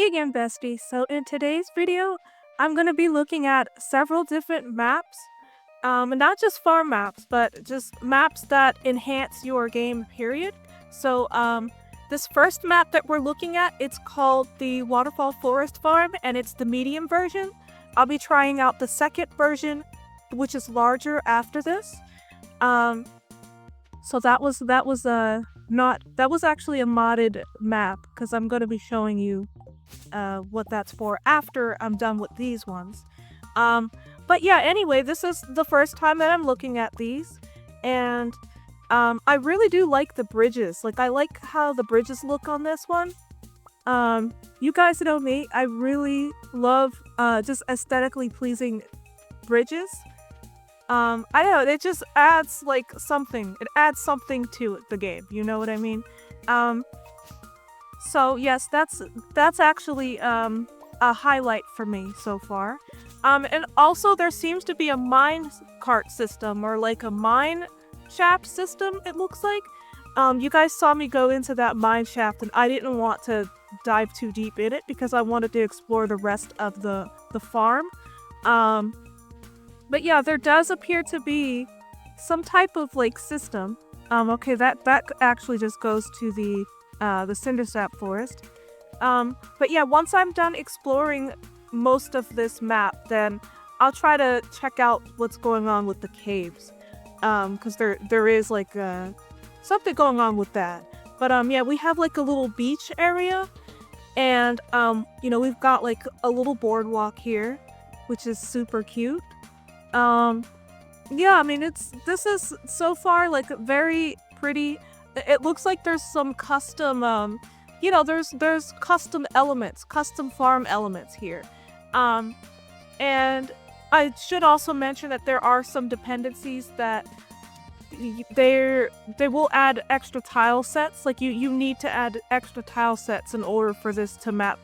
Hey again, bestie. So in today's video, I'm going to be looking at several different maps. And not just farm maps, but just maps that enhance your game, period. So, this first map that we're looking at, it's called the Waterfall Forest Farm, and it's the medium version. I'll be trying out the second version, which is larger after this. So that was actually a modded map, because I'm going to be showing you what that's for after I'm done with these ones. But yeah, anyway, this is the first time that I'm looking at these, and I really do like the bridges. Like, I like how the bridges look on this one. You guys know me, I really love just aesthetically pleasing bridges. I don't know, it just adds like something. It adds something to the game, you know what I mean? So yes, that's actually a highlight for me so far. And also there seems to be a mine cart system, or like a mine shaft system, it looks like. You guys saw me go into that mine shaft, and I didn't want to dive too deep in it because I wanted to explore the rest of the farm. But yeah, there does appear to be some type of like system. Okay, that actually just goes to the Cindersap forest. But yeah, once I'm done exploring most of this map, then I'll try to check out what's going on with the caves. Because there is like something going on with that. But yeah, we have like a little beach area, and you know, we've got like a little boardwalk here, which is super cute. Yeah, I mean, this is so far like very pretty. It looks like there's some custom, you know, there's custom elements, custom farm elements here. And I should also mention that there are some dependencies that they will add extra tile sets. Like you need to add extra tile sets in order for this map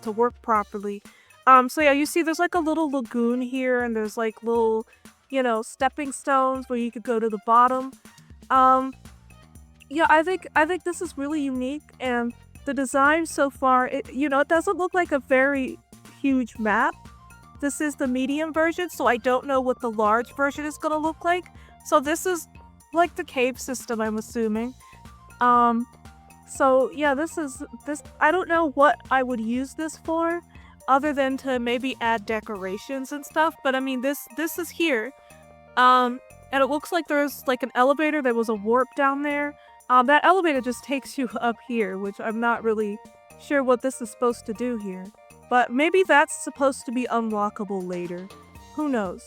to work properly. So yeah, you see there's like a little lagoon here, and there's like little, you know, stepping stones where you could go to the bottom. Yeah, I think this is really unique, and the design so far, it doesn't look like a very huge map. This is the medium version, so I don't know what the large version is gonna look like. So this is like the cave system, I'm assuming. So yeah, this I don't know what I would use this for, other than to maybe add decorations and stuff, but I mean, this is here. And it looks like there's like an elevator. There was a warp down there. That elevator just takes you up here, which I'm not really sure what this is supposed to do here. But maybe that's supposed to be unlockable later. Who knows?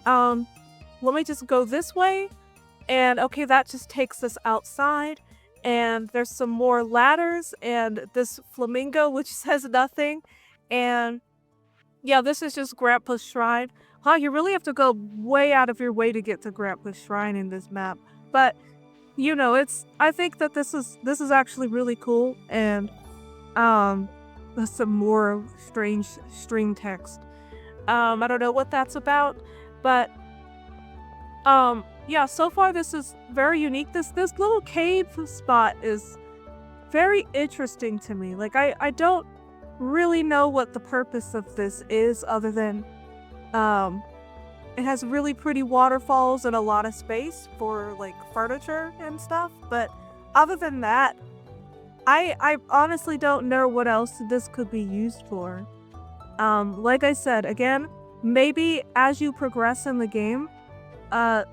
Let me just go this way. And okay, that just takes us outside. And there's some more ladders and this flamingo, which says nothing. And yeah, this is just Grandpa's Shrine. Wow, you really have to go way out of your way to get to Grandpa's Shrine in this map. But you know, I think that this is actually really cool, and there's some more strange string text. I don't know what that's about, but yeah, so far this is very unique. This little cave spot is very interesting to me. Like, I don't really know what the purpose of this is, other than it has really pretty waterfalls and a lot of space for like furniture and stuff, but other than that, I honestly don't know what else this could be used for. Like I said, again, maybe as you progress in the game,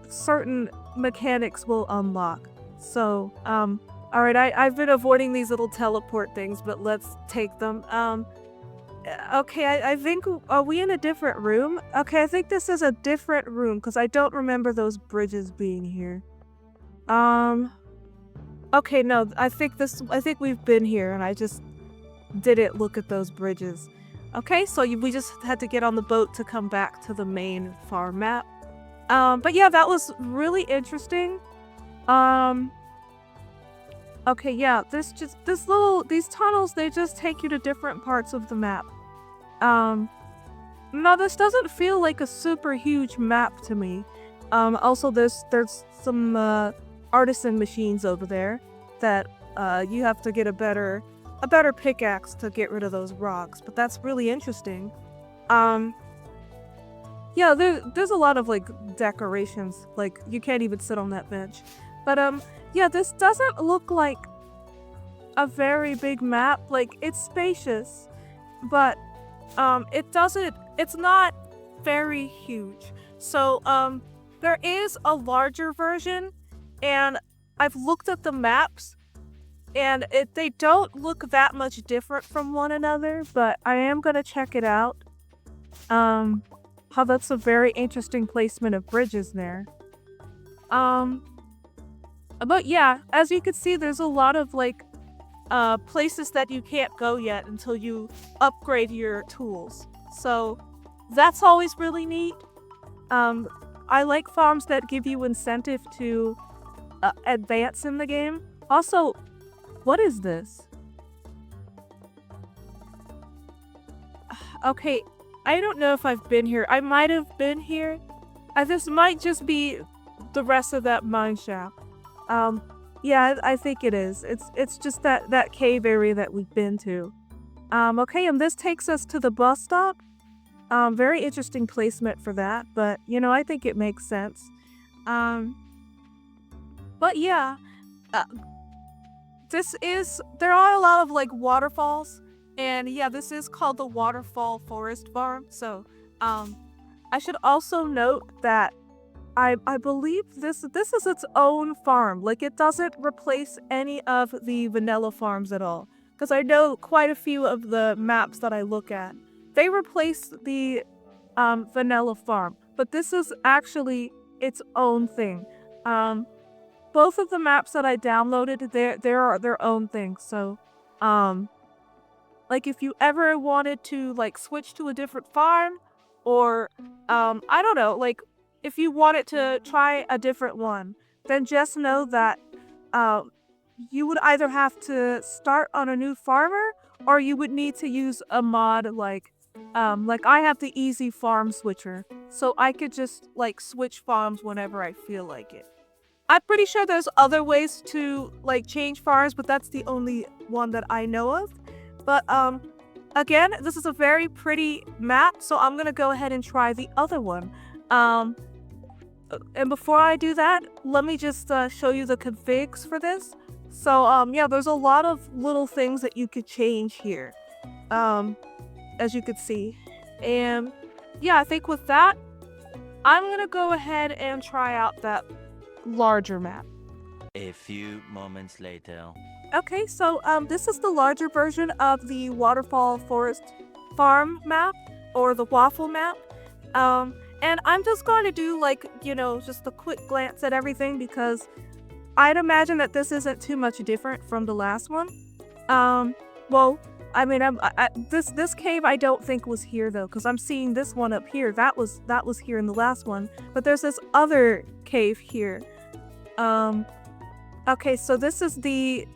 certain mechanics will unlock. So, alright, I've been avoiding these little teleport things, but let's take them. Okay, I think, are we in a different room? Okay, I think this is a different room, because I don't remember those bridges being here. Okay, no, I think we've been here, and I just didn't look at those bridges. Okay, so we just had to get on the boat to come back to the main farm map. But yeah, that was really interesting. Okay, yeah, these tunnels, they just take you to different parts of the map. No, this doesn't feel like a super huge map to me. Also there's some artisan machines over there that you have to get a better a better pickaxe to get rid of those rocks, but that's really interesting. Yeah, there's a lot of like decorations. Like you can't even sit on that bench. But yeah, this doesn't look like a very big map. Like it's spacious, but it's not very huge. So there is a larger version, and I've looked at the maps, and they don't look that much different from one another, but I am gonna check it out. How that's a very interesting placement of bridges there. But yeah, as you can see, there's a lot of like places that you can't go yet until you upgrade your tools. So that's always really neat. I like farms that give you incentive to advance in the game. Also, what is this? Okay, I don't know if I've been here. I might have been here. This might just be the rest of that mine shaft. Yeah, I think it is. It's just that cave area that we've been to. Okay, and this takes us to the bus stop. Very interesting placement for that, but you know, I think it makes sense. But yeah, there are a lot of like waterfalls, and yeah, this is called the Waterfall Forest Farm. So, I should also note that I believe this is its own farm. Like it doesn't replace any of the vanilla farms at all. Because I know quite a few of the maps that I look at, they replace the vanilla farm. But this is actually its own thing. Both of the maps that I downloaded, they're their own thing. So, like if you ever wanted to like switch to a different farm, or I don't know, like if you wanted to try a different one, then just know that you would either have to start on a new farmer, or you would need to use a mod like I have the easy farm switcher, so I could just like switch farms whenever I feel like it. I'm pretty sure there's other ways to like change farms, but that's the only one that I know of. But again, this is a very pretty map, so I'm gonna go ahead and try the other one. And before I do that, let me just show you the configs for this. So yeah, there's a lot of little things that you could change here, as you could see. And yeah, I think with that, I'm gonna go ahead and try out that larger map. A few moments later. Okay, so this is the larger version of the Waterfall Forest Farm map, or the WAFFLE map. And I'm just going to do like, you know, just a quick glance at everything, because I'd imagine that this isn't too much different from the last one. Well, I mean, this cave I don't think was here though, because I'm seeing this one up here. That was here in the last one, but there's this other cave here. Okay, so this is the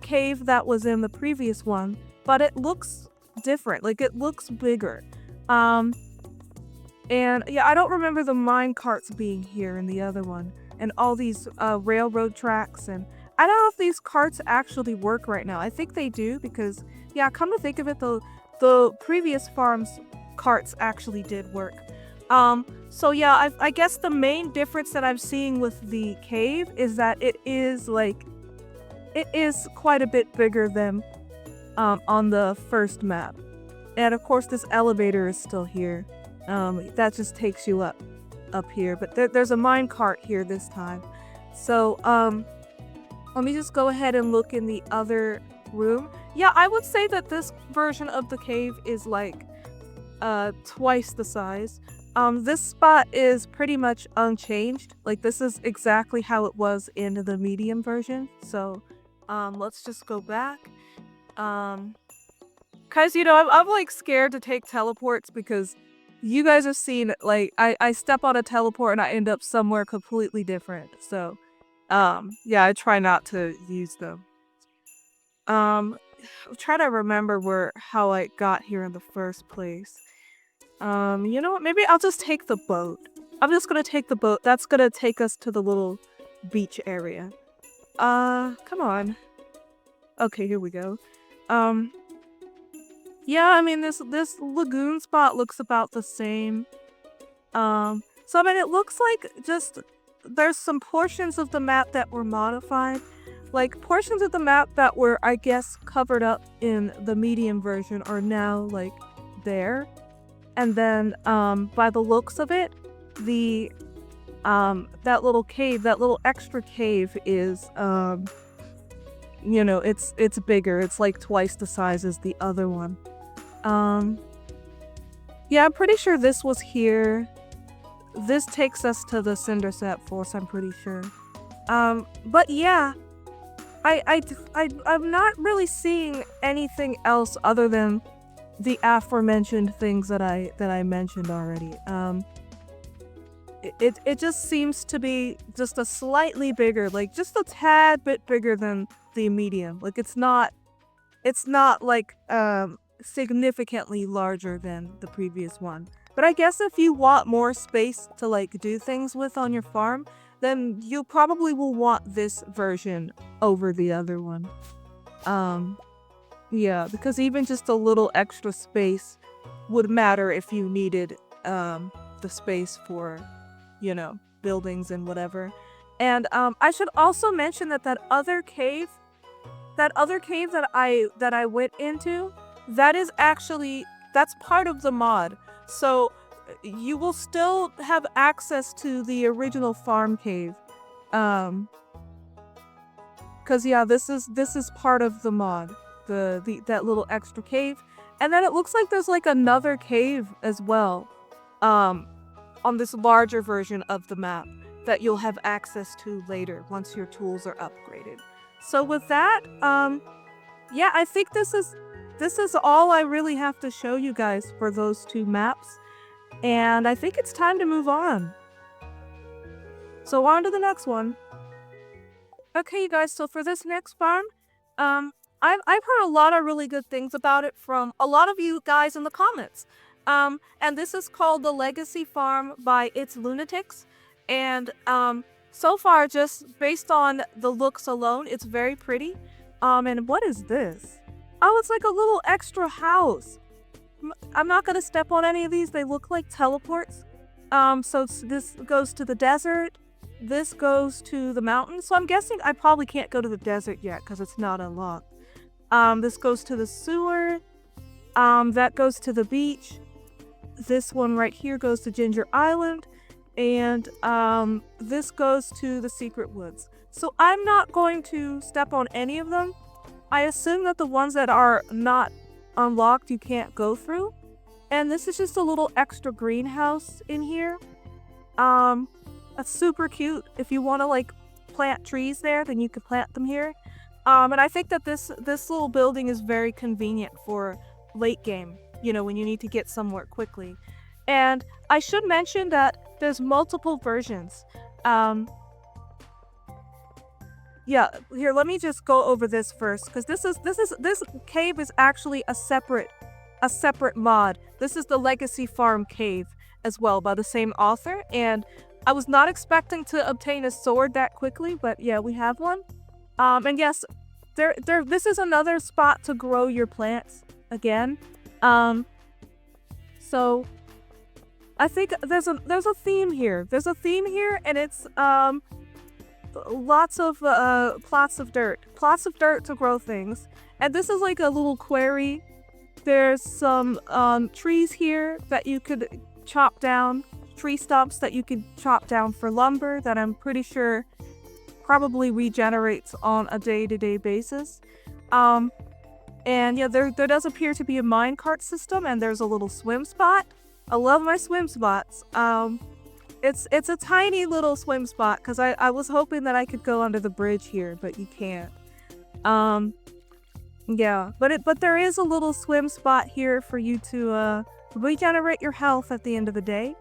cave that was in the previous one, but it looks different. Like it looks bigger. And yeah, I don't remember the mine carts being here in the other one, and all these railroad tracks, and I don't know if these carts actually work right now. I think they do, because yeah, come to think of it, the previous farm's carts actually did work. So yeah, I guess the main difference that I'm seeing with the cave is that it is quite a bit bigger than on the first map. And of course this elevator is still here. That just takes you up here, but there's a mine cart here this time. So let me just go ahead and look in the other room. Yeah, I would say that this version of the cave is like twice the size. This spot is pretty much unchanged. Like this is exactly how it was in the medium version. So let's just go back. Cause you know, I'm like scared to take teleports, because you guys have seen, like, I step on a teleport and I end up somewhere completely different. So, yeah, I try not to use them. I'm trying to remember how I got here in the first place. You know what? Maybe I'll just take the boat. I'm just gonna take the boat. That's gonna take us to the little beach area. Come on. Okay, here we go. Yeah, I mean this lagoon spot looks about the same. So I mean it looks like just there's some portions of the map that were modified. Like portions of the map that were, I guess, covered up in the medium version are now like there. And then by the looks of it, the that little cave, that little extra cave is you know, it's bigger. It's like twice the size as the other one. Yeah, I'm pretty sure this was here. This takes us to the Cindersap Force, I'm pretty sure. But yeah, I'm not really seeing anything else other than the aforementioned things that I mentioned already. It just seems to be just a slightly bigger, like just a tad bit bigger than the medium. Like it's not like significantly larger than the previous one. But I guess if you want more space to like do things with on your farm, then you probably will want this version over the other one. Yeah, because even just a little extra space would matter if you needed the space for, you know, buildings and whatever. And I should also mention that that other cave that I went into, that's part of the mod. So you will still have access to the original farm cave. Cause yeah, this is part of the mod. That little extra cave. And then it looks like there's like another cave as well. On this larger version of the map that you'll have access to later once your tools are upgraded. So with that, yeah, I think this is all I really have to show you guys for those two maps. And I think it's time to move on. So on to the next one. Okay, you guys, so for this next farm, I've heard a lot of really good things about it from a lot of you guys in the comments. And this is called the Legacy Farm by It's Lunatics. And so far, just based on the looks alone, it's very pretty. And what is this? Oh, it's like a little extra house. I'm not gonna step on any of these. They look like teleports. So this goes to the desert. This goes to the mountain. So I'm guessing I probably can't go to the desert yet because it's not unlocked. This goes to the sewer. That goes to the beach. This one right here goes to Ginger Island. And this goes to the Secret Woods. So I'm not going to step on any of them. I assume that the ones that are not unlocked you can't go through. And this is just a little extra greenhouse in here. That's super cute. If you want to like plant trees there, then you can plant them here. And I think that this little building is very convenient for late game, you know, when you need to get somewhere quickly. And I should mention that there's multiple versions. Yeah, here, let me just go over this first, because this cave is actually a separate mod. This is the Legacy Farm Cave as well, by the same author, and I was not expecting to obtain a sword that quickly, but yeah, we have one. And yes, this is another spot to grow your plants again. So I think there's a theme here. There's a theme here, and it's lots of plots of dirt to grow things. And this is like a little quarry. There's some trees here that you could chop down, tree stumps that you could chop down for lumber that I'm pretty sure probably regenerates on a day-to-day basis. And yeah, there does appear to be a minecart system, and there's a little swim spot. I love my swim spots. It's a tiny little swim spot because I was hoping that I could go under the bridge here, but you can't. Yeah, but there is a little swim spot here for you to regenerate your health at the end of the day.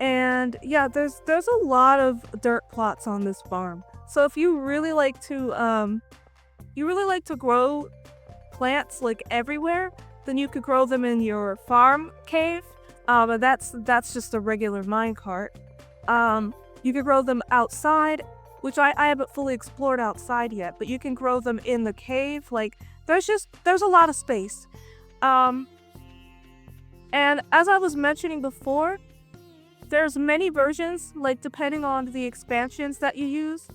And yeah, there's a lot of dirt plots on this farm. So if you really like to grow plants like everywhere, then you could grow them in your farm cave. But that's just a regular minecart. You could grow them outside which I haven't fully explored outside yet, but you can grow them in the cave. Like, there's a lot of space. And as I was mentioning before, there's many versions, like depending on the expansions that you use.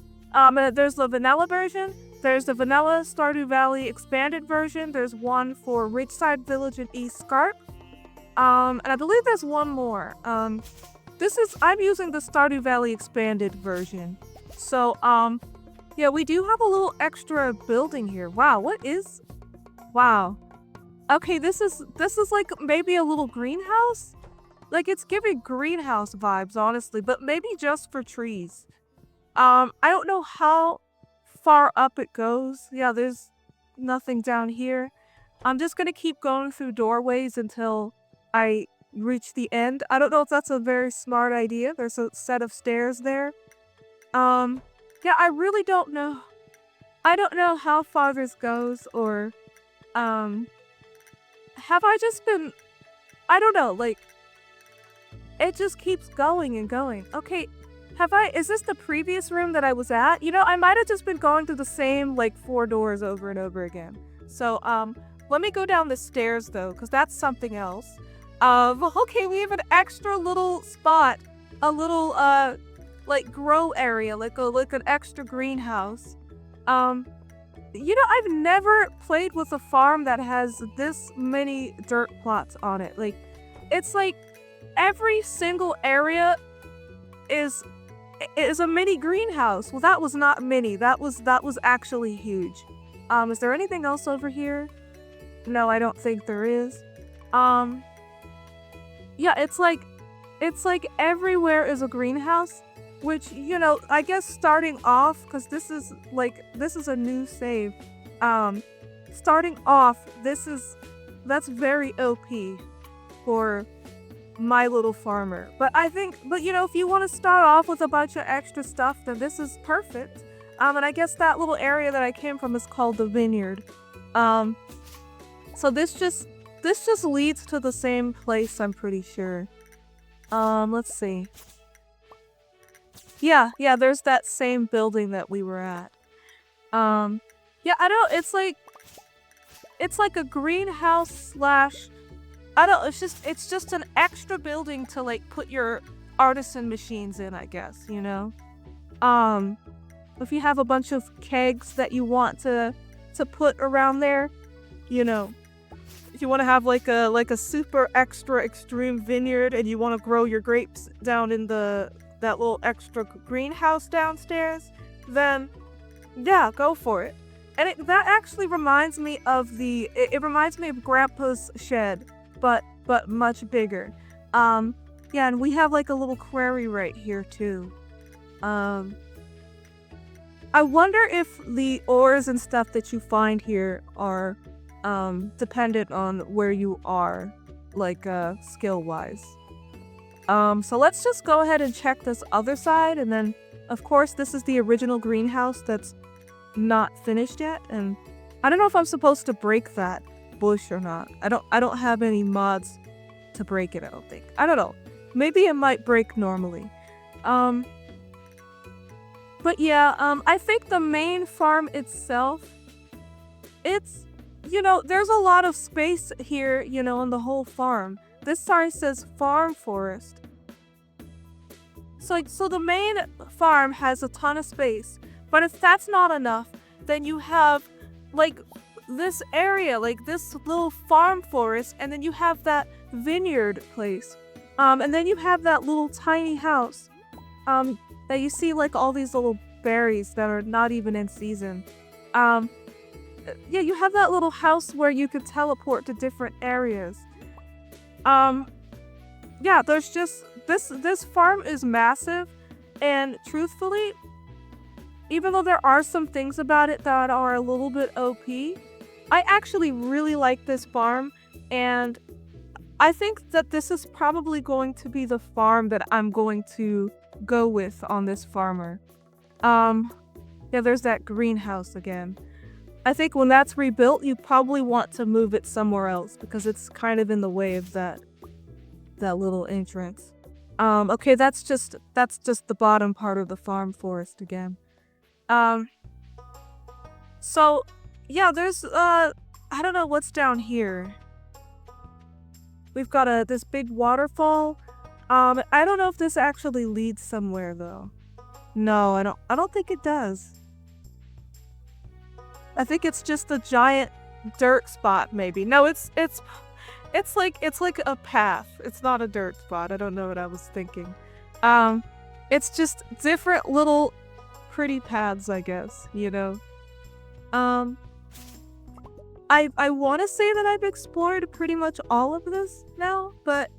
There's the vanilla version, there's the vanilla Stardew Valley expanded version, there's one for Ridgeside Village and East Scarp, and I believe there's one more. I'm using the Stardew Valley expanded version. So, yeah, we do have a little extra building here. Wow, wow. Okay, this is like maybe a little greenhouse? Like, it's giving greenhouse vibes, honestly, but maybe just for trees. I don't know how far up it goes. Yeah, there's nothing down here. I'm just gonna keep going through doorways until I reach the end. I don't know if that's a very smart idea. There's a set of stairs there. Yeah, I really don't know. I don't know how far this goes, or, have I just been... I don't know, like... It just keeps going and going. Okay, is this the previous room that I was at? You know, I might have just been going through the same, like, 4 doors over and over again. So, let me go down the stairs, though, because that's something else. Okay, we have an extra little spot. A little, like, grow area, like an extra greenhouse. You know, I've never played with a farm that has this many dirt plots on it. Like, it's like every single area is a mini greenhouse. Well, that was not mini. That was actually huge. Is there anything else over here? No, I don't think there is. Yeah, it's like everywhere is a greenhouse, which, you know, I guess starting off, because this is a new save. Starting off, that's very OP for my little farmer. But you know, if you want to start off with a bunch of extra stuff, then this is perfect. And I guess that little area that I came from is called the vineyard. So this just leads to the same place, I'm pretty sure. Let's see. Yeah, there's that same building that we were at. Yeah, it's like a greenhouse slash, it's just an extra building to, like, put your artisan machines in, I guess, you know? If you have a bunch of kegs that you want to put around there, you know, if you want to have like a super extra extreme vineyard and you want to grow your grapes down in that little extra greenhouse downstairs, then yeah, go for it. And that actually reminds me of it reminds me of Grandpa's shed, but much bigger. Yeah, and we have like a little quarry right here too. I wonder if the ores and stuff that you find here are dependent on where you are, like skill-wise. So let's just go ahead and check this other side, and then of course this is the original greenhouse that's not finished yet, and I don't know if I'm supposed to break that bush or not. I don't have any mods to break it, I don't think. I don't know. Maybe it might break normally. But yeah, I think the main farm itself, it's, you know, there's a lot of space here, you know, on the whole farm. This sign says farm forest. So the main farm has a ton of space, but if that's not enough, then you have like this area, like this little farm forest, and then you have that vineyard place. And then you have that little tiny house. That you see like all these little berries that are not even in season. Yeah, you have that little house where you could teleport to different areas. Yeah, there's just this farm is massive, and truthfully, even though there are some things about it that are a little bit OP, I actually really like this farm, and I think that this is probably going to be the farm that I'm going to go with on this farmer. Yeah, there's that greenhouse again. I think when that's rebuilt, you probably want to move it somewhere else because it's kind of in the way of that little entrance. Okay, that's just the bottom part of the farm forest again. So yeah, there's I don't know what's down here. We've got this big waterfall. I don't know if this actually leads somewhere though. No, I don't think it does. I think it's just a giant dirt spot maybe. No, it's like a path. It's not a dirt spot. I don't know what I was thinking. It's just different little pretty paths, I guess, you know. I want to say that I've explored pretty much all of this now, but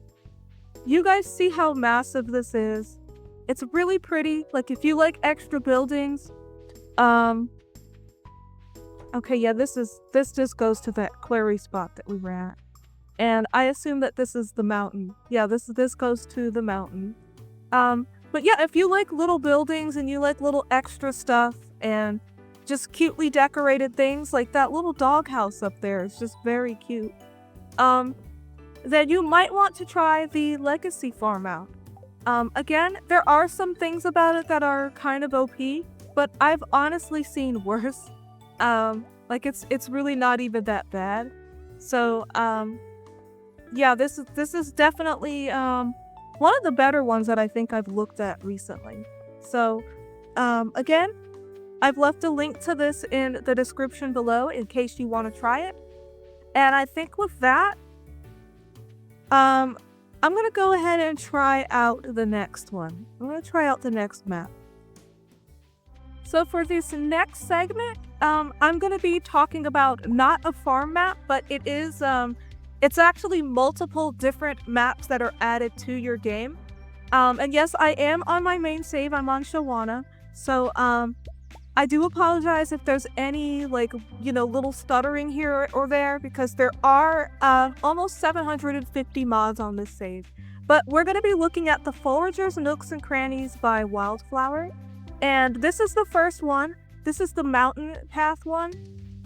you guys see how massive this is. It's really pretty. Like if you like extra buildings, okay, yeah, this just goes to that quarry spot that we were at. And I assume that this is the mountain. Yeah, this goes to the mountain. But yeah, if you like little buildings and you like little extra stuff and just cutely decorated things, like that little doghouse up there is just very cute. Then you might want to try the Legacy farm out. Again, there are some things about it that are kind of OP, but I've honestly seen worse. Like it's really not even that bad. So, yeah, this is definitely one of the better ones that I think I've looked at recently. So, again, I've left a link to this in the description below in case you want to try it. And I think with that, I'm gonna go ahead and try out the next one. I'm gonna try out the next map. So for this next segment, I'm gonna be talking about not a farm map, but it is it's actually multiple different maps that are added to your game. And yes, I am on my main save. I'm on Shawana. So I do apologize if there's any little stuttering here or there, because there are almost 750 mods on this save. But we're going to be looking at the Foragers, Nooks, and Crannies by Wildflower. And this is the first one. This is the mountain path one.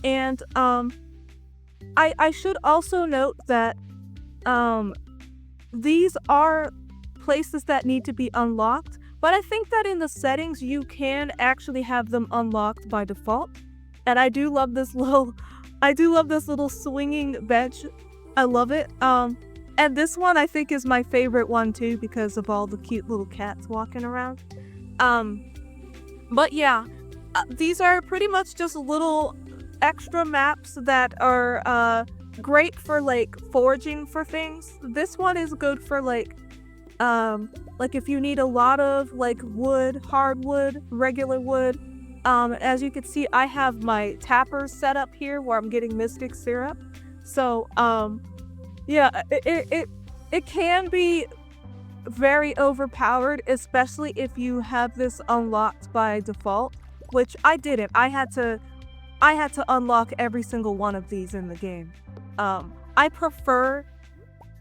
And I should also note that these are places that need to be unlocked. But I think that in the settings, you can actually have them unlocked by default. And I do love this little swinging bench. I love it. And this one I think is my favorite one too, because of all the cute little cats walking around. But yeah, these are pretty much just little extra maps that are great for foraging for things. This one is good for if you need a lot of wood, hardwood, regular wood. As you can see, I have my tappers set up here where I'm getting mystic syrup. So yeah, it can be very overpowered, especially if you have this unlocked by default, which I didn't. I had to unlock every single one of these in the game. I prefer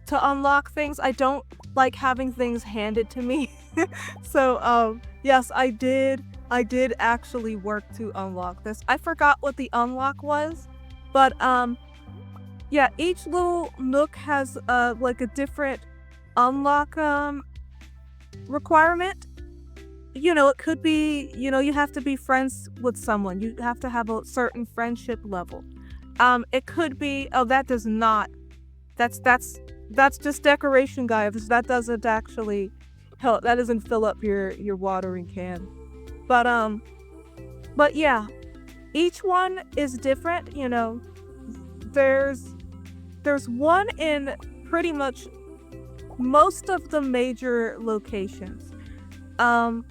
to unlock things. I don't like having things handed to me. So yes, I did actually work to unlock this. I forgot what the unlock was, but yeah, each little nook has a different unlock requirement. You know, it could be, you have to be friends with someone. You have to have a certain friendship level. It could be, that's just decoration, guys. That doesn't actually help. That doesn't fill up your watering can. But yeah, each one is different. There's one in pretty much most of the major locations. And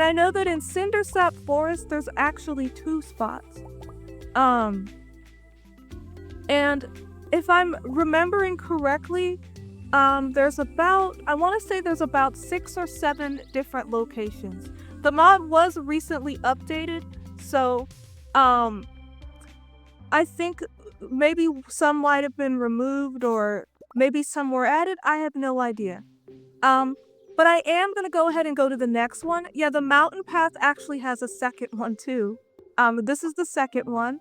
I know that in Cindersap Forest, there's actually 2 spots. And if I'm remembering correctly, there's about 6 or 7 different locations. The mod was recently updated, so I think maybe some might have been removed or maybe some were added. I have no idea. But I am gonna go ahead and go to the next one. Yeah, the mountain path actually has a second one too. This is the second one.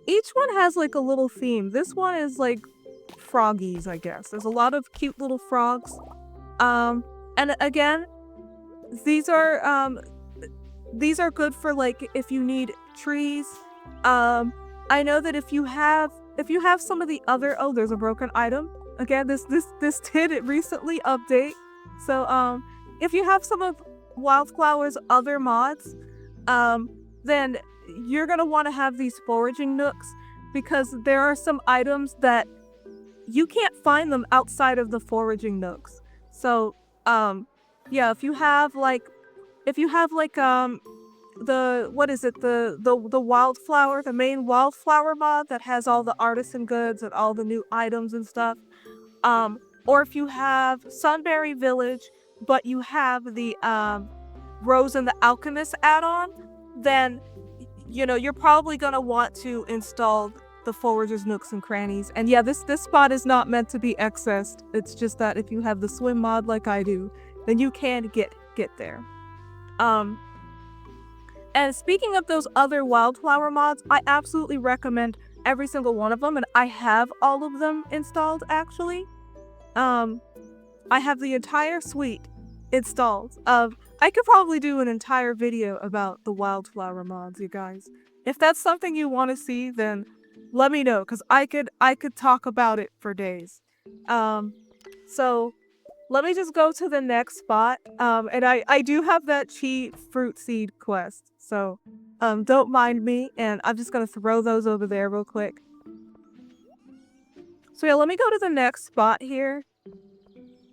Each one has a little theme. This one is froggies, I guess. There's a lot of cute little frogs. And again, these are these are good for like if you need trees. I know that if you have some of the other, oh, there's a broken item. Again, this did it recently update. So if you have some of Wildflower's other mods, then you're gonna want to have these foraging nooks, because there are some items that you can't find them outside of the foraging nooks. So yeah, if you have like the what is it, the wildflower, the main wildflower mod that has all the artisan goods and all the new items and stuff, or if you have Sunberry Village but you have the Rose and the Alchemist add-on, then you know you're probably gonna want to install the Forager's Nooks and Crannies. And yeah, this spot is not meant to be accessed. It's just that if you have the swim mod like I do, then you can get there. And speaking of those other wildflower mods, I absolutely recommend every single one of them, and I have all of them installed actually. I have the entire suite installed. I could probably do an entire video about the wildflower mods, you guys. If that's something you want to see, then let me know, because I could talk about it for days. So let me just go to the next spot. And I do have that cheat fruit seed quest, so don't mind me, and I'm just gonna throw those over there real quick. So yeah, let me go to the next spot here.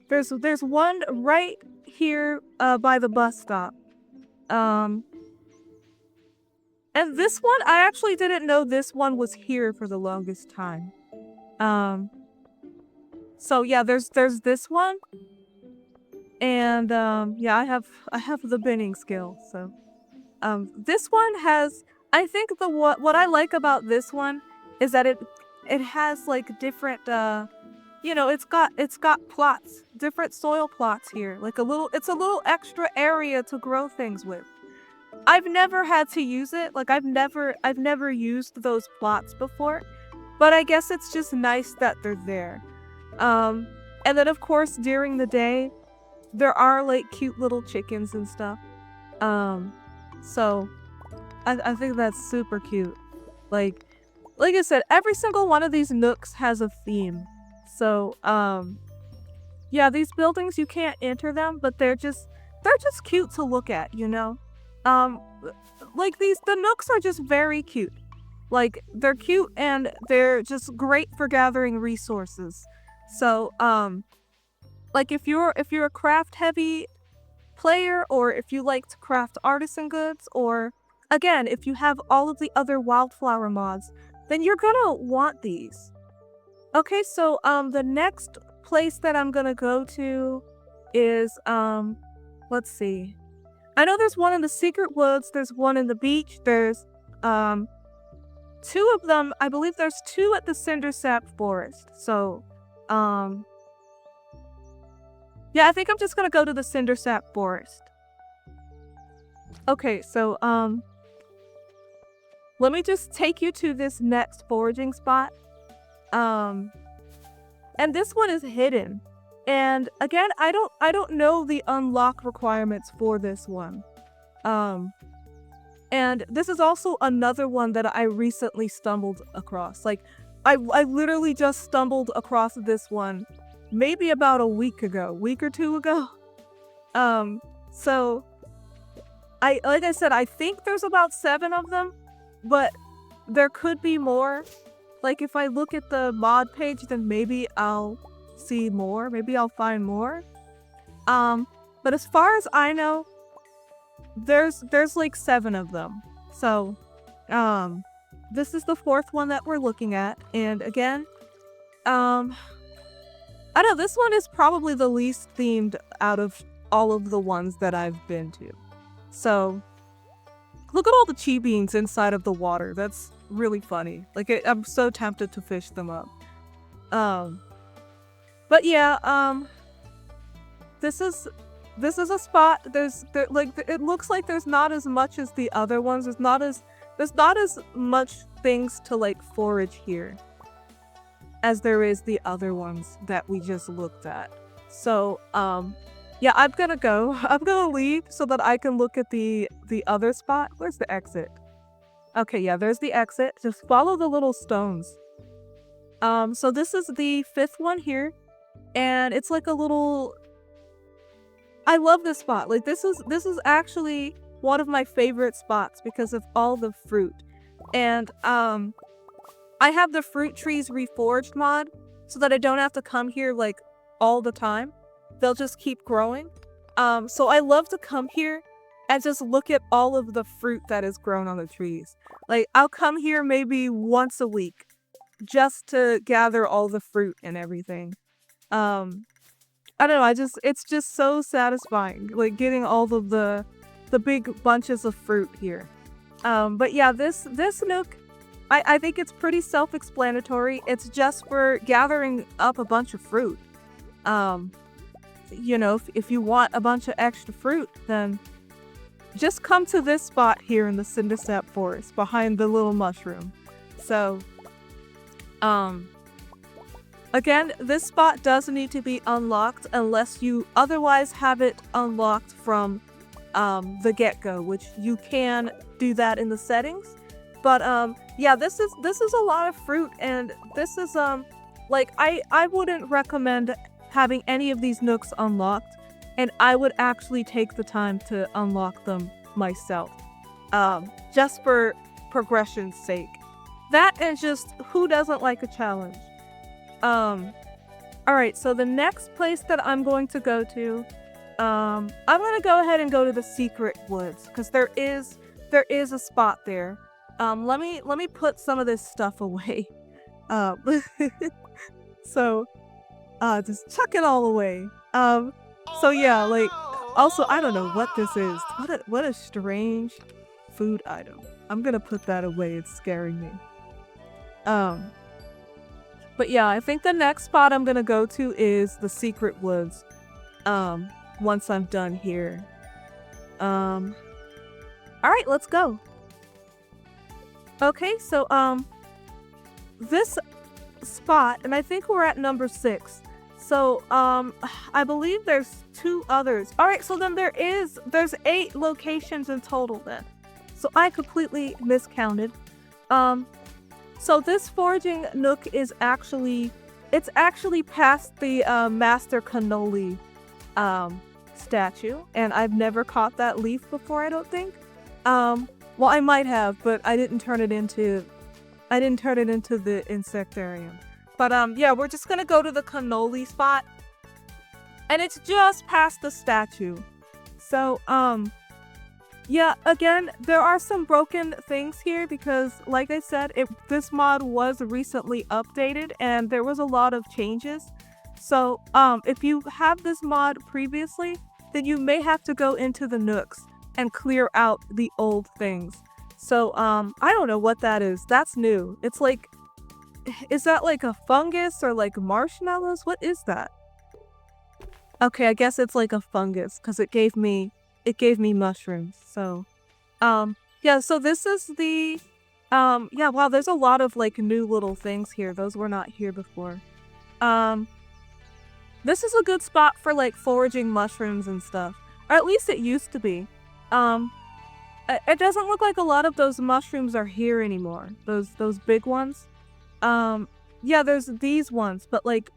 There's one right here by the bus stop. And this one, I actually didn't know this one was here for the longest time. So yeah, there's this one. And yeah, I have the binning skill. So this one has, I think what I like about this one is that it has like different you know, it's got plots, different soil plots here. Like it's a little extra area to grow things with. I've never had to use it. Like I've never used those plots before, but I guess it's just nice that they're there. And then of course during the day, there are like cute little chickens and stuff. So I think that's super cute. Like I said, every single one of these nooks has a theme. So yeah, these buildings, you can't enter them, but they're just cute to look at, you know. Like the nooks are just very cute. Like they're cute and they're just great for gathering resources. So like if you're a craft heavy player, or if you like to craft artisan goods, or again if you have all of the other wildflower mods, then you're gonna want these. Okay, so the next place that I'm gonna go to is let's see. I know there's one in the secret woods, there's one in the beach, there's two of them. I believe there's two at the Cindersap Forest. So yeah, I think I'm just gonna go to the Cindersap Forest. Okay, so let me just take you to this next foraging spot. And this one is hidden. And again, I don't know the unlock requirements for this one. And this is also another one that I recently stumbled across. Like I literally just stumbled across this one maybe about a week or two ago. So like I said, I think there's about 7 of them, but there could be more. Like if I look at the mod page, then maybe I'll see more, maybe I'll find more. But as far as I know, there's like 7 of them. So this is the 4th one that we're looking at, and again, I know this one is probably the least themed out of all of the ones that I've been to. So look at all the chi beans inside of the water. That's really funny. Like I'm so tempted to fish them up. But yeah, this is a spot. It looks like there's not as much as the other ones. There's not as much things to like forage here as there is the other ones that we just looked at. So Yeah, I'm gonna go. I'm gonna leave so that I can look at the other spot. Where's the exit? Okay, yeah, there's the exit. Just follow the little stones. So this is the 5th one here, and it's like a little. I love this spot. Like this is actually one of my favorite spots because of all the fruit, and I have the fruit trees reforged mod so that I don't have to come here like all the time. They'll just keep growing. So I love to come here and just look at all of the fruit that is grown on the trees. Like I'll come here maybe once a week just to gather all the fruit and everything. I don't know, it's just so satisfying, like getting all of the big bunches of fruit here. But yeah, this nook, I think it's pretty self-explanatory. It's just for gathering up a bunch of fruit. You know, if you want a bunch of extra fruit, then just come to this spot here in the Cindersap Forest behind the little mushroom. So, again, this spot does need to be unlocked unless you otherwise have it unlocked from the get-go, which you can do that in the settings. But yeah, this is a lot of fruit, and this is like I wouldn't recommend having any of these nooks unlocked, and I would actually take the time to unlock them myself, just for progression's sake. That and just who doesn't like a challenge? Alright, so the next place that I'm going to go to, I'm gonna go ahead and go to the secret woods, because there is a spot there. Let me put some of this stuff away. So just chuck it all away. So yeah, like, also I don't know what this is. What a strange food item. I'm gonna put that away, it's scaring me. But yeah, I think the next spot I'm gonna go to is the secret woods. Once I'm done here. Alright, let's go. Okay, so this spot, and I think we're at number 6. So I believe there's 2 others. Alright, so then there's 8 locations in total then. So I completely miscounted. So this foraging nook is actually past the Master Cannoli statue, and I've never caught that leaf before, I don't think. Well, I might have, but I didn't turn it into the insectarium. But yeah, we're just gonna go to the cannoli spot, and it's just past the statue. So yeah, again, there are some broken things here because, like I said, this mod was recently updated and there was a lot of changes. So if you have this mod previously, then you may have to go into the nooks and clear out the old things. So I don't know what that is. That's new. It's like, is that like a fungus or like marshmallows? What is that? Okay, I guess it's like a fungus because it gave me mushrooms. So yeah, so this is the yeah, wow, there's a lot of like new little things here. Those were not here before. This is a good spot for like foraging mushrooms and stuff. Or at least it used to be. It doesn't look like a lot of those mushrooms are here anymore. Those big ones. Yeah, there's these ones, but like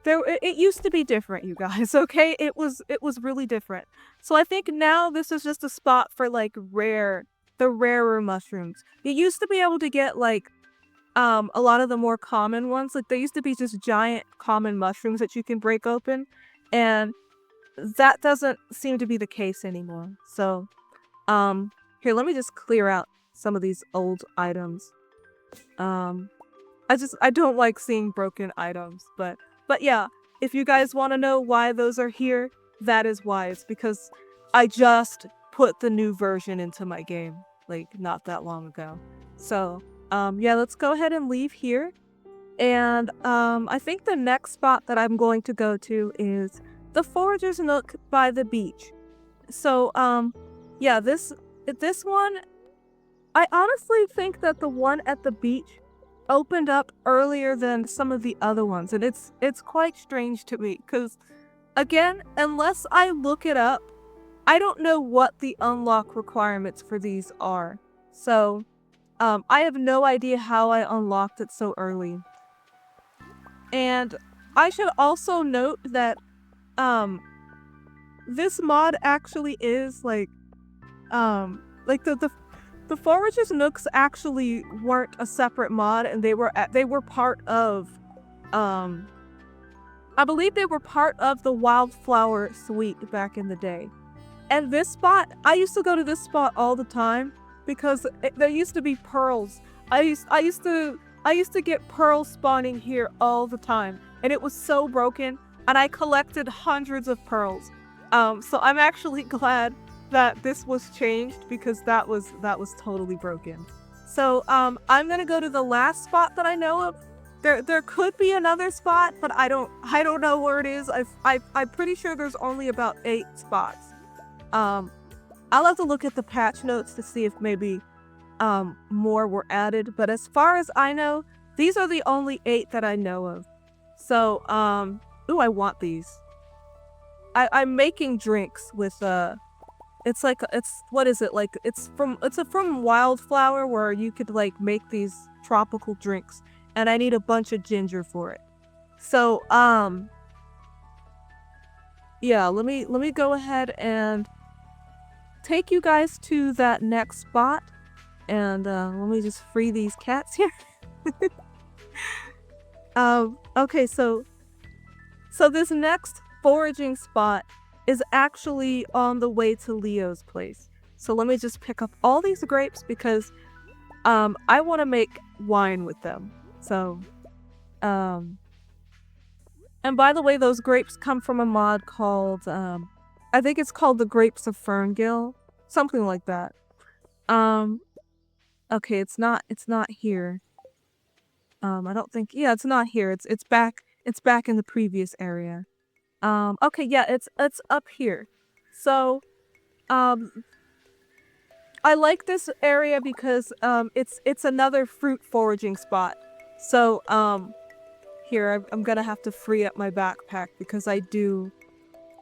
it used to be different, you guys, okay? It was really different. So I think now this is just a spot for like the rarer mushrooms. You used to be able to get like a lot of the more common ones. Like they used to be just giant common mushrooms that you can break open, and that doesn't seem to be the case anymore. So here, let me just clear out some of these old items. I don't like seeing broken items, but yeah, if you guys want to know why those are here, that is why. It's because I just put the new version into my game, like, not that long ago. So, yeah, let's go ahead and leave here. And, I think the next spot that I'm going to go to is the Forager's Nook by the beach. So, yeah, this one, I honestly think that the one at the beach opened up earlier than some of the other ones, and it's quite strange to me because again, unless I look it up, I don't know what the unlock requirements for these are. So, I have no idea how I unlocked it so early. And I should also note that, this mod actually is like the Forager's Nooks actually weren't a separate mod, and they were part of, I believe they were part of the Wildflower Suite back in the day. And this spot, I used to go to this spot all the time because there used to be pearls. I used to get pearls spawning here all the time, and it was so broken, and I collected hundreds of pearls. So I'm actually glad that this was changed because that was totally broken. So I'm gonna go to the last spot that I know of. There could be another spot, but I don't know where it is. I'm pretty sure there's only about 8 spots. I'll have to look at the patch notes to see if maybe more were added. But as far as I know, these are the only 8 that I know of. So ooh, I want these. I'm making drinks with it's what is it, like it's from Wildflower, where you could like make these tropical drinks, and I need a bunch of ginger for it. So yeah, let me go ahead and take you guys to that next spot, and let me just free these cats here. Okay, so this next foraging spot is actually on the way to Leo's place. So let me just pick up all these grapes because I want to make wine with them. So and by the way, those grapes come from a mod called I think it's called the Grapes of Ferngill, something like that. Okay, it's not here. I don't think, yeah, it's not here. It's back in the previous area. Okay, yeah, it's up here. So, I like this area because it's another fruit foraging spot. So, here I'm gonna have to free up my backpack because I do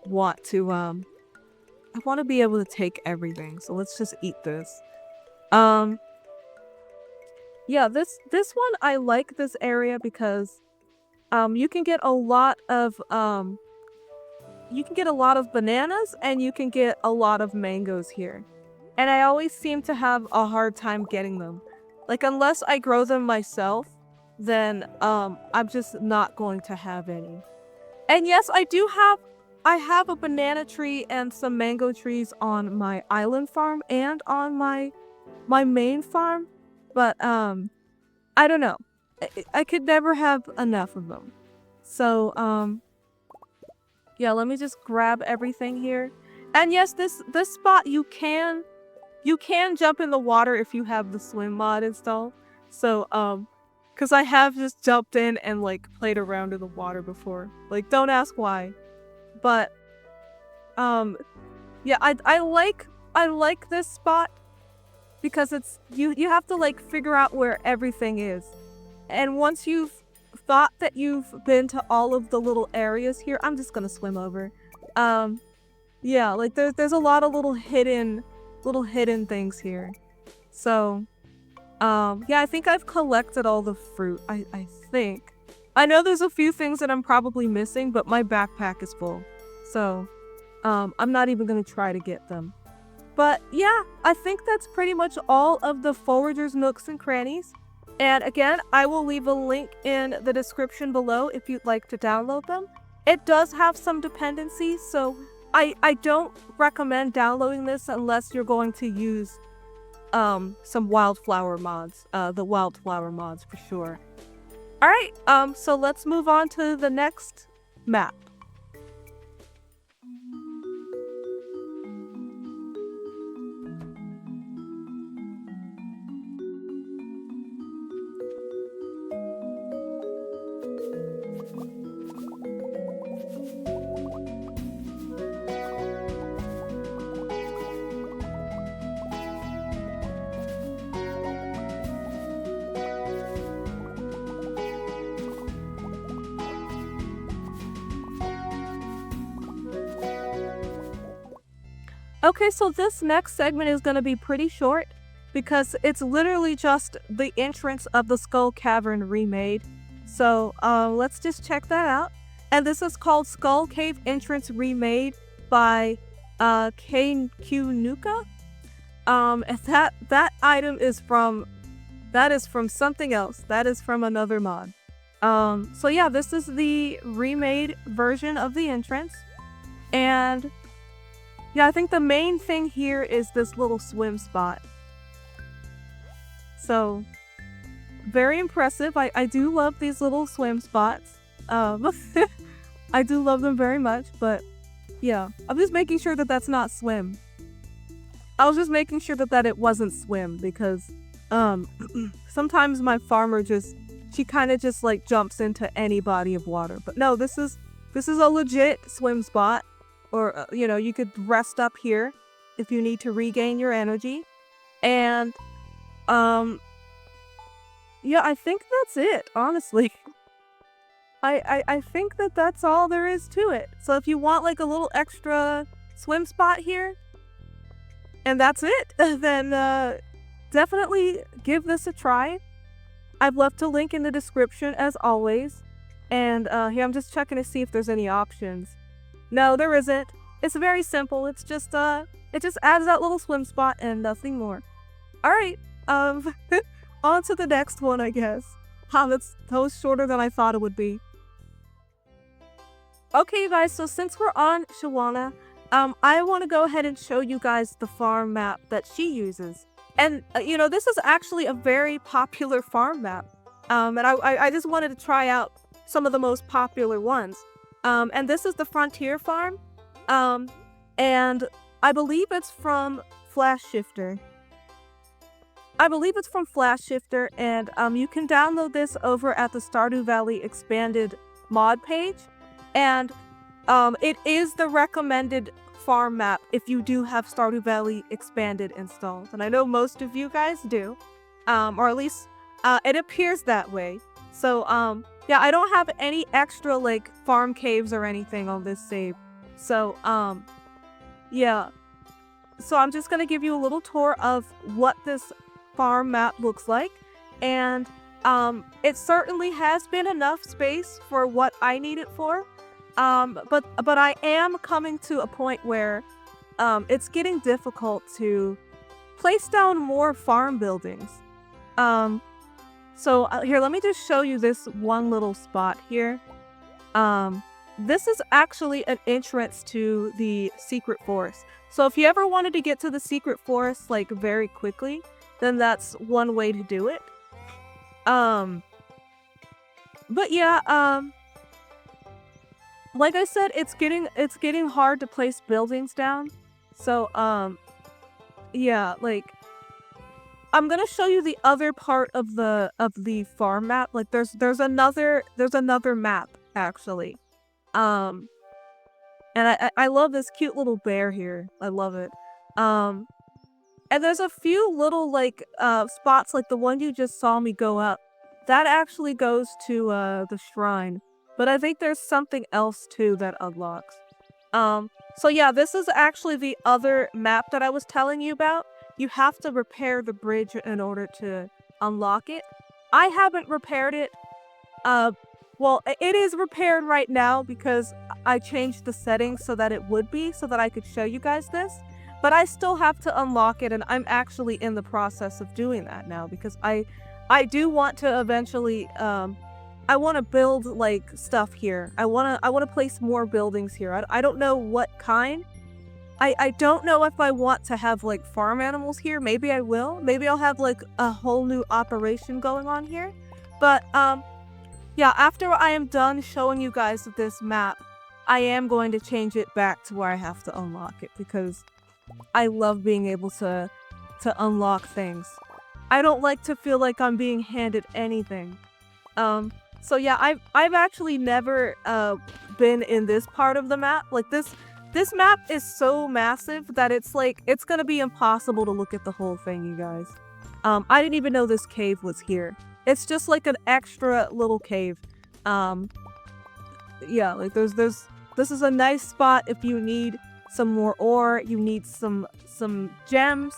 want to I want to be able to take everything. So let's just eat this. Yeah, this one, I like this area because you can get a lot of bananas, and you can get a lot of mangoes here. And I always seem to have a hard time getting them. Like, unless I grow them myself, then I'm just not going to have any. And yes, I have a banana tree and some mango trees on my island farm and on my main farm, but I don't know. I could never have enough of them. So yeah, let me just grab everything here. And yes, this spot, you can jump in the water if you have the swim mod installed. So because I have just jumped in and like played around in the water before. Like, don't ask why. But yeah, I like this spot because it's you have to like figure out where everything is. And once you've thought that you've been to all of the little areas here, I'm just gonna swim over. Yeah, like there's a lot of little hidden things here. So yeah, I think I've collected all the fruit. I think. I know there's a few things that I'm probably missing, but my backpack is full. So I'm not even gonna try to get them. But yeah, I think that's pretty much all of the Forager's Nooks and Crannies. And again, I will leave a link in the description below if you'd like to download them. It does have some dependencies, so I don't recommend downloading this unless you're going to use some wildflower mods, the wildflower mods for sure. Alright, so let's move on to the next map. Okay, so this next segment is going to be pretty short because it's literally just the entrance of the Skull Cavern remade. So let's just check that out. And this is called Skull Cave Entrance Remade by Nuka. And that item is from something else. That is from another mod. So yeah, this is the remade version of the entrance. And yeah, I think the main thing here is this little swim spot. So, very impressive. I do love these little swim spots. I do love them very much, but yeah. I'm just making sure that that's not swim. I was just making sure that it wasn't swim because sometimes my farmer she kind of just like jumps into any body of water. But no, this is a legit swim spot. Or, you know, you could rest up here if you need to regain your energy. And, yeah, I think that's it, honestly. I think that that's all there is to it. So if you want, like, a little extra swim spot here, and that's it, then, definitely give this a try. I've left a link in the description, as always. And, here, I'm just checking to see if there's any options. No, there isn't. It's very simple. It's just it just adds that little swim spot and nothing more. Alright, on to the next one, I guess. That was shorter than I thought it would be. Okay, guys, so since we're on Shawana, I want to go ahead and show you guys the farm map that she uses. And, you know, this is actually a very popular farm map. And I just wanted to try out some of the most popular ones. And this is the Frontier Farm, and I believe it's from Flash Shifter. And you can download this over at the Stardew Valley expanded mod page, and it is the recommended farm map if you do have Stardew Valley expanded installed, and I know most of you guys do, or at least it appears that way. So yeah, I don't have any extra, like, farm caves or anything on this save. So, yeah. So I'm just gonna give you a little tour of what this farm map looks like. And, it certainly has been enough space for what I need it for. But I am coming to a point where, it's getting difficult to place down more farm buildings. So here, let me just show you this one little spot here. This is actually an entrance to the secret forest. So if you ever wanted to get to the secret forest, like, very quickly, then that's one way to do it. But yeah, like I said, it's getting hard to place buildings down. So, yeah, like, I'm gonna show you the other part of the farm map. Like, there's another map, actually. And I love this cute little bear here. I love it. And there's a few little, like, spots, like the one you just saw me go up. That actually goes to the shrine. But I think there's something else too that unlocks. So yeah, this is actually the other map that I was telling you about. You have to repair the bridge in order to unlock it. I haven't repaired it. Well, it is repaired right now because I changed the settings so that it would be, so that I could show you guys this. But I still have to unlock it, and I'm actually in the process of doing that now because I do want to eventually, I want to build, like, stuff here. I want to place more buildings here. I don't know what kind. I don't know if I want to have, like, farm animals here. Maybe I will. Maybe I'll have, like, a whole new operation going on here. But, yeah, after I am done showing you guys this map, I am going to change it back to where I have to unlock it because I love being able to unlock things. I don't like to feel like I'm being handed anything. So yeah, I've actually never been in this part of the map. Like, this map is so massive that it's gonna be impossible to look at the whole thing, you guys. I didn't even know this cave was here. It's just like an extra little cave. Yeah, like this is a nice spot if you need some more ore, you need some gems,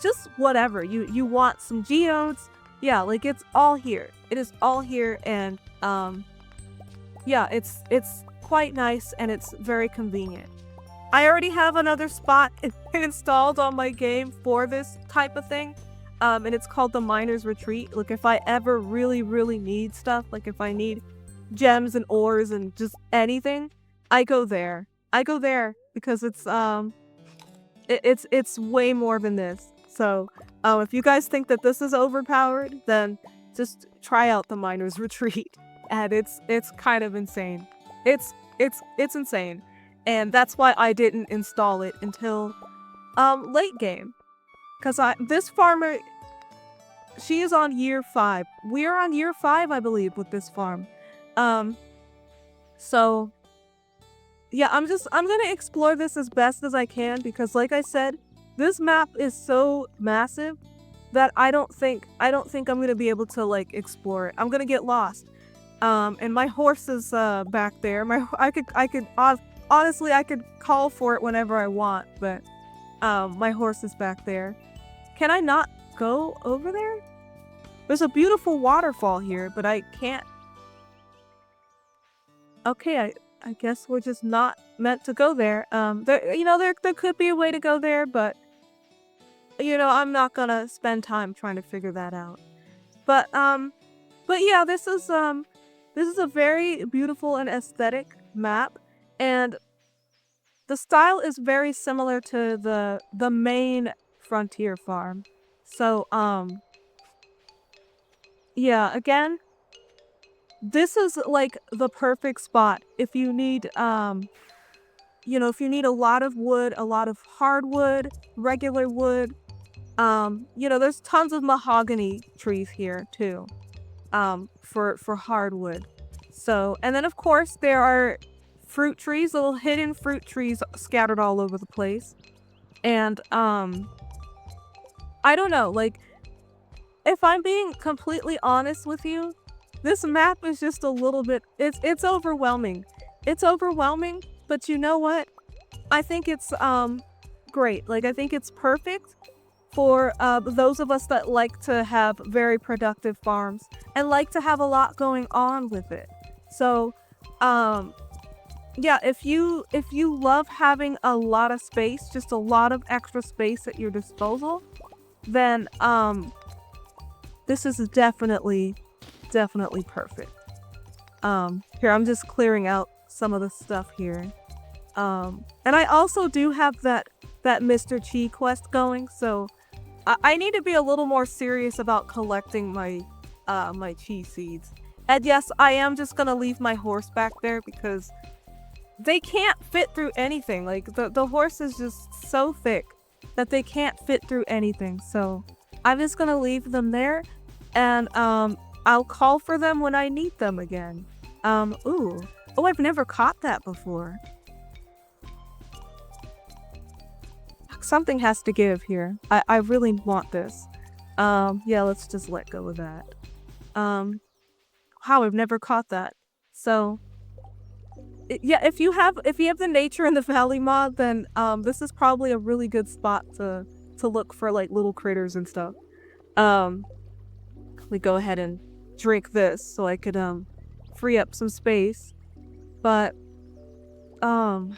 just whatever. You want some geodes. Yeah, like it's all here. It is all here, and yeah, it's quite nice and it's very convenient. I already have another spot installed on my game for this type of thing. And it's called the Miner's Retreat. Like if I ever really need stuff, like if I need gems and ores and just anything, I go there. I go there because it's way more than this. So if you guys think that this is overpowered, then just try out the Miner's Retreat. And it's kind of insane. It's insane. And that's why I didn't install it until late game. Cause this farmer, she is on year 5. We are on year 5, I believe, with this farm. So yeah, I'm gonna explore this as best as I can because like I said, this map is so massive that I don't think I'm gonna be able to like explore it. I'm gonna get lost. And my horse is back there. Honestly, I could call for it whenever I want, but my horse is back there. Can I not go over there? There's a beautiful waterfall here, but I can't. Okay, I guess we're just not meant to go there. There could be a way to go there, but I'm not gonna spend time trying to figure that out. But yeah, this is a very beautiful and aesthetic map, and the style is very similar to the main Frontier farm. So yeah, again, this is like the perfect spot if you need if you need a lot of wood, a lot of hardwood, regular wood. There's tons of mahogany trees here too. For hardwood. So, and then of course there are fruit trees, little hidden fruit trees scattered all over the place. And I don't know, like if I'm being completely honest with you, this map is just a little bit it's overwhelming. It's overwhelming, but you know what? I think it's great. Like I think it's perfect for those of us that like to have very productive farms and like to have a lot going on with it. So, yeah, if you love having a lot of space, just a lot of extra space at your disposal, then this is definitely perfect. Here, I'm just clearing out some of the stuff here. And I also do have that Mr. Chi quest going, so I need to be a little more serious about collecting my chi seeds. And yes, I am just gonna leave my horse back there because they can't fit through anything. Like the horse is just so thick that they can't fit through anything. So I'm just gonna leave them there, and I'll call for them when I need them again. Oh, I've never caught that before. Something has to give here. I really want this. Yeah, let's just let go of that. Wow, I've never caught that. So, yeah, if you have the nature in the valley mod, then this is probably a really good spot to look for like little critters and stuff. We go ahead and drink this so I could free up some space. But I'm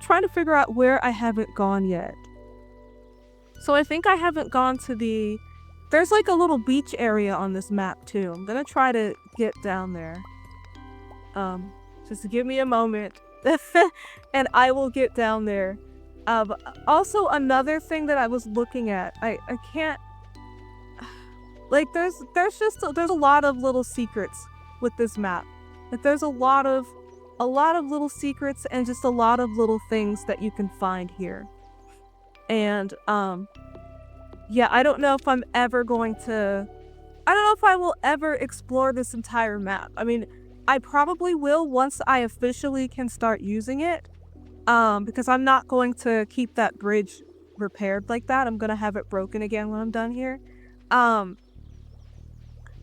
trying to figure out where I haven't gone yet. So I think I haven't gone to there's like a little beach area on this map too. I'm gonna try to get down there. Just give me a moment and I will get down there. Also another thing that I was looking at, I can't, like there's a lot of little secrets with this map. Like there's a lot of little secrets and just a lot of little things that you can find here. And yeah, I don't know if I will ever explore this entire map. I mean, I probably will once I officially can start using it. Because I'm not going to keep that bridge repaired like that. I'm gonna have it broken again when I'm done here.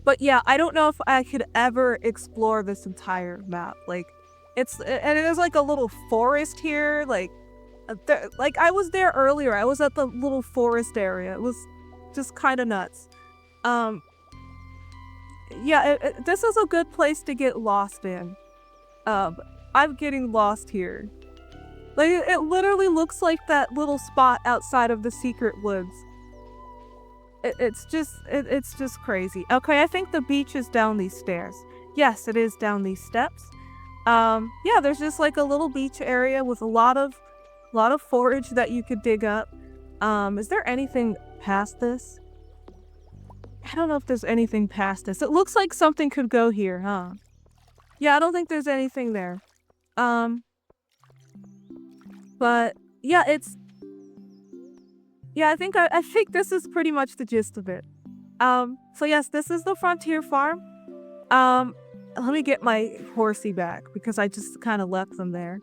But yeah, I don't know if I could ever explore this entire map. Like, and there's like a little forest here. Like, like I was there earlier. I was at the little forest area. It was just kind of nuts. Yeah, this is a good place to get lost in. I'm getting lost here. Like, it literally looks like that little spot outside of the secret woods. It's just crazy. Okay, I think the beach is down these stairs. Yes, it is down these steps. Yeah, there's just like a little beach area with a lot of forage that you could dig up. Is there anything past this? I don't know if there's anything past this. It looks like something could go here, huh? Yeah, I don't think there's anything there. But yeah, I think this is pretty much the gist of it. So yes, this is the Frontier Farm. Let me get my horsey back because I just kind of left them there.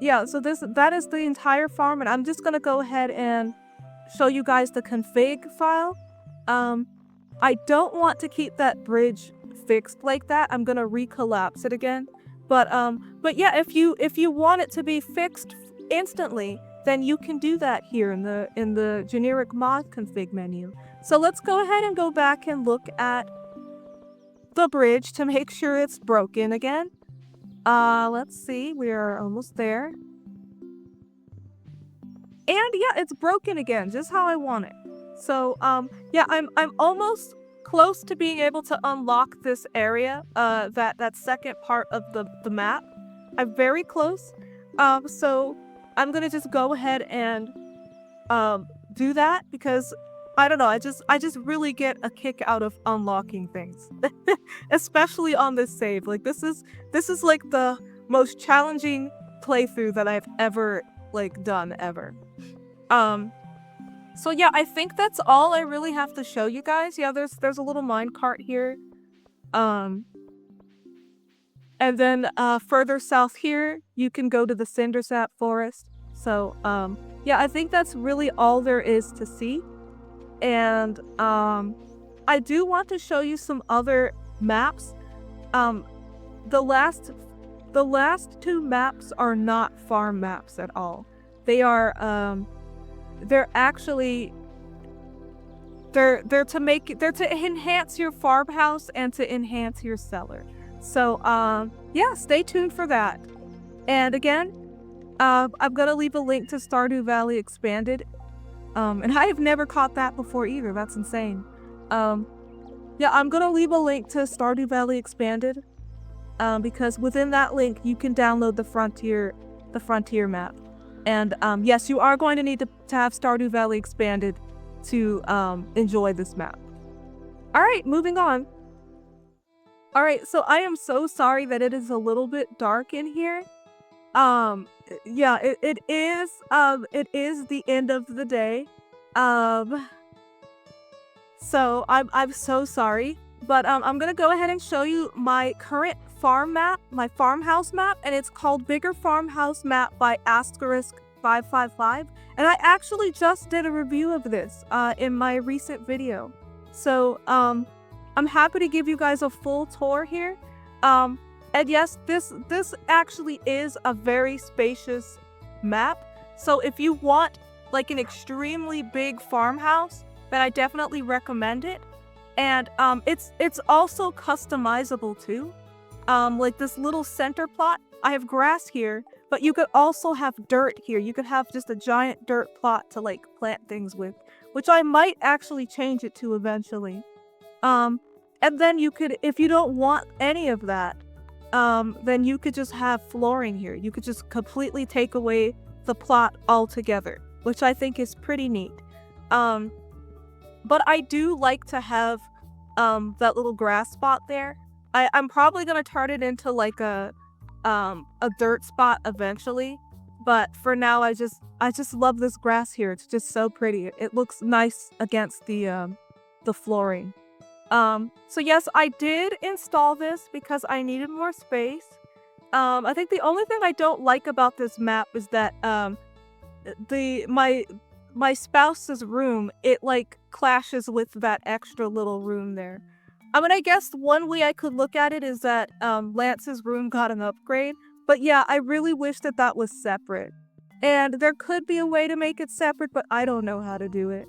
Yeah, so that is the entire farm, and I'm just gonna go ahead and show you guys the config file. I don't want to keep that bridge fixed like that. I'm gonna recollapse it again. But yeah, if you want it to be fixed instantly, then you can do that here in the generic mod config menu. So let's go ahead and go back and look at the bridge to make sure it's broken again. Let's see, we are almost there. And yeah, it's broken again, just how I want it. So yeah, I'm almost close to being able to unlock this area, that second part of the map. I'm very close. So I'm gonna just go ahead and do that because I don't know, I just really get a kick out of unlocking things. Especially on this save. Like this is like the most challenging playthrough that I've ever done ever. So yeah, I think that's all I really have to show you guys. Yeah, there's a little minecart here. And then further south here, you can go to the Cindersap Forest. So yeah, I think that's really all there is to see. And I do want to show you some other maps. The last two maps are not farm maps at all. They are they're actually they're to enhance your farmhouse and to enhance your cellar. So yeah, stay tuned for that. And again, I'm gonna leave a link to Stardew Valley Expanded. And I have never caught that before either. That's insane. Yeah, I'm gonna leave a link to Stardew Valley Expanded. Because within that link you can download the Frontier map. And yes, you are going to need to have Stardew Valley Expanded to enjoy this map. Alright, moving on. Alright, so I am so sorry that it is a little bit dark in here. Yeah, it is the end of the day. So I'm so sorry. But I'm gonna go ahead and show you my current farm map, my farmhouse map, and it's called Bigger Farmhouse Map by *555. And I actually just did a review of this in my recent video. So I'm happy to give you guys a full tour here. And yes, this actually is a very spacious map. So if you want like an extremely big farmhouse, then I definitely recommend it. And it's also customizable too. Like this little center plot, I have grass here, but you could also have dirt here. You could have just a giant dirt plot to like plant things with, which I might actually change it to eventually. And then you could, if you don't want any of that, then you could just have flooring here. You could just completely take away the plot altogether, which I think is pretty neat. But I do like to have that little grass spot there. I'm probably gonna turn it into like a dirt spot eventually, but for now I just love this grass here. It's just so pretty. It looks nice against the flooring. So yes, I did install this because I needed more space. I think the only thing I don't like about this map is that my spouse's room, it like clashes with that extra little room there. I mean, I guess one way I could look at it is that Lance's room got an upgrade, But yeah, I really wish that that was separate. And there could be a way to make it separate, but I don't know how to do it.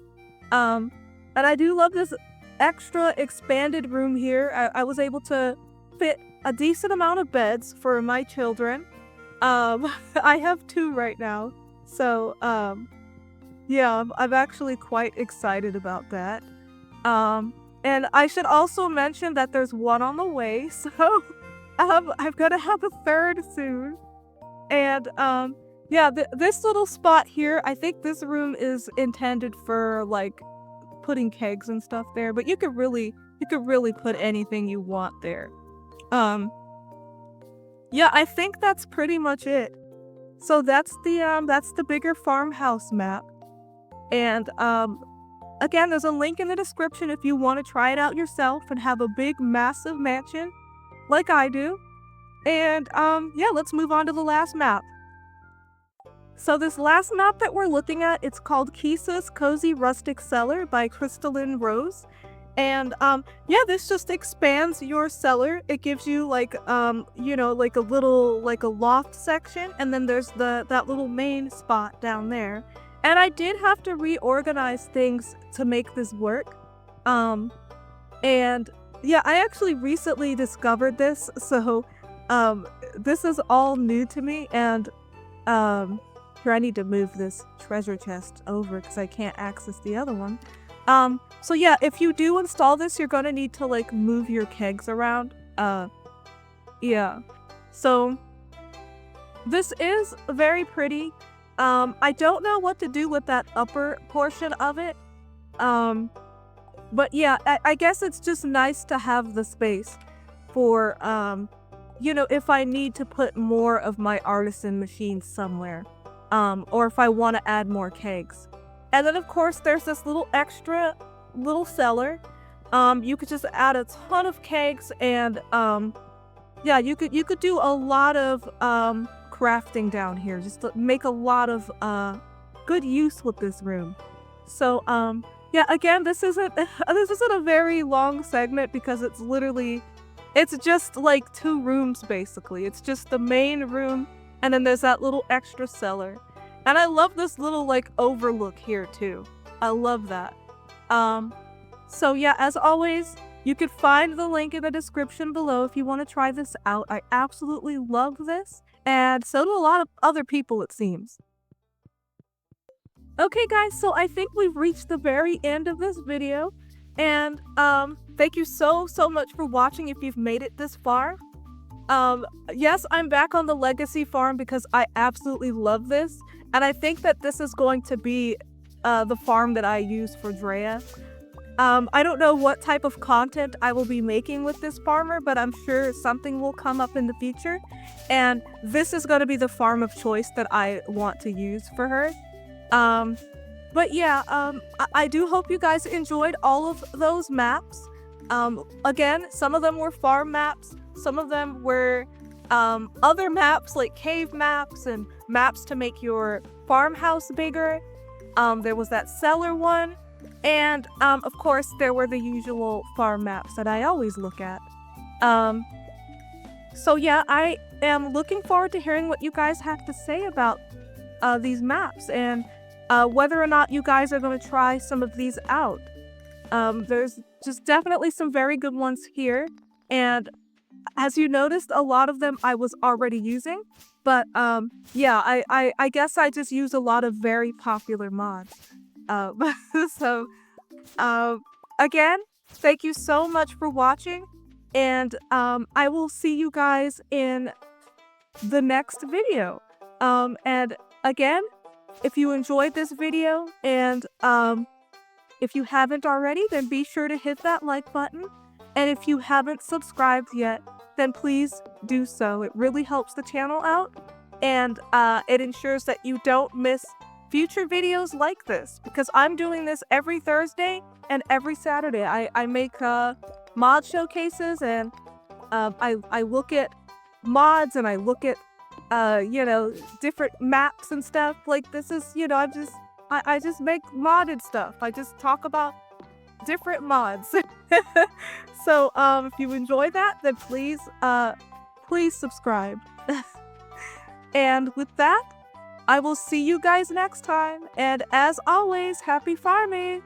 And I do love this extra expanded room here. I was able to fit a decent amount of beds for my children. I have 2 right now. So, yeah, I'm actually quite excited about that. And I should also mention that there's 1 on the way, so I'm gonna have a 3rd soon. And, yeah, this little spot here, I think this room is intended for, like, putting kegs and stuff there, but you could really put anything you want there. Yeah, I think that's pretty much it. So that's the bigger farmhouse map. And, again, there's a link in the description if you want to try it out yourself and have a big, massive mansion like I do. And, yeah, let's move on to the last map. So this last map that we're looking at, it's called Kisaa's Cozy Rustic Cellar by Crystalline Rose. And, yeah, this just expands your cellar. It gives you, like, you know, like a little, like a loft section, and then there's that little main spot down there. And I did have to reorganize things to make this work. And yeah, I actually recently discovered this, so this is all new to me. And here, I need to move this treasure chest over because I can't access the other one. So yeah, if you do install this, you're gonna need to like move your kegs around. Yeah. So this is very pretty. I don't know what to do with that upper portion of it. But yeah, I guess it's just nice to have the space for, you know, if I need to put more of my artisan machines somewhere, or if I want to add more kegs. And then of course there's this little extra little cellar. You could just add a ton of kegs and, yeah, you could do a lot of, crafting down here, just to make a lot of good use with this room. So yeah, again, this isn't a very long segment because it's just like 2 rooms basically. It's just the main room and then there's that little extra cellar. And I love this little like overlook here too. I love that. So yeah, as always, you can find the link in the description below if you want to try this out. I absolutely love this. And so do a lot of other people, it seems. Okay guys, so I think we've reached the very end of this video. And thank you so much for watching if you've made it this far. Yes, I'm back on the legacy farm because I absolutely love this. And I think that this is going to be the farm that I use for Drea. I don't know what type of content I will be making with this farmer, but I'm sure something will come up in the future. And this is going to be the farm of choice that I want to use for her. But yeah, I do hope you guys enjoyed all of those maps. Again, some of them were farm maps. Some of them were other maps like cave maps and maps to make your farmhouse bigger. There was that cellar one. And, of course, there were the usual farm maps that I always look at. So yeah, I am looking forward to hearing what you guys have to say about these maps and whether or not you guys are going to try some of these out. There's just definitely some very good ones here. And as you noticed, a lot of them I was already using. But yeah, I guess I just use a lot of very popular mods. So, again, thank you so much for watching, and I will see you guys in the next video. And again, if you enjoyed this video and if you haven't already, then be sure to hit that like button. And if you haven't subscribed yet, then please do so. It really helps the channel out, and it ensures that you don't miss future videos like this, because I'm doing this every Thursday and every Saturday. I make mod showcases, and I look at mods, and I look at you know, different maps and stuff. Like, this is, you know, I just make modded stuff. I just talk about different mods. So if you enjoy that, then please subscribe. And with that, I will see you guys next time. And as always, happy farming!